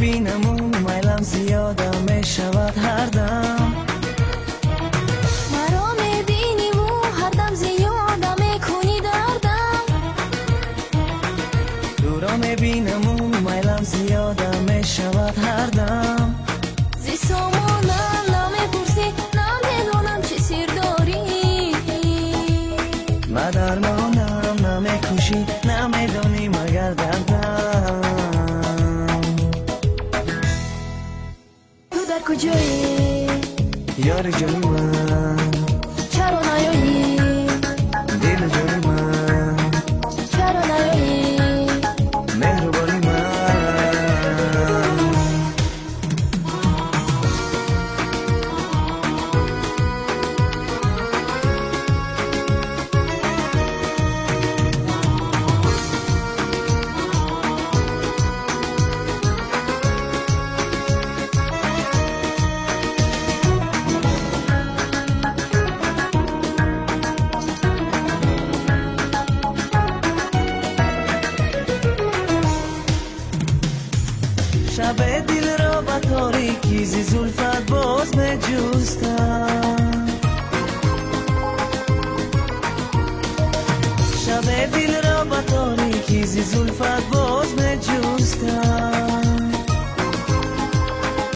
ببینم و میلم زیادم میشود هر دم. مرا میبینی و هر دم زیادم میکنی دردم. تو را میبینم و میلم زیادم میشود هر دم. زی سامانم نمیپرسی نمیدونم چی سیر داری. من درمانم نمیکشی نمیدونی مگر دردم. تو در کجایی یار جانی من، چرا نیایی دل جانی من، چرا نیایی. مهربانی من. شب دل را با تاریکی زی زلفت باز می جستم. شب دل را با تاریکی زی زلفت باز می جستم.